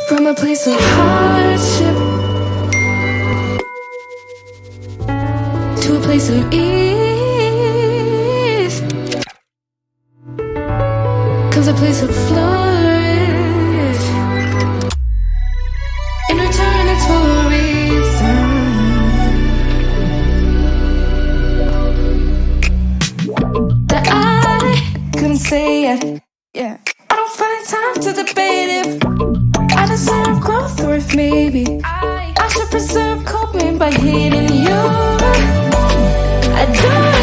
From a place of hardship to a place of ease comes a place of flourish. In return, it's for a reason. That I couldn't say it. Yeah. I don't find time to debate if I deserve growth or if maybe I should preserve coping by hating you. I don't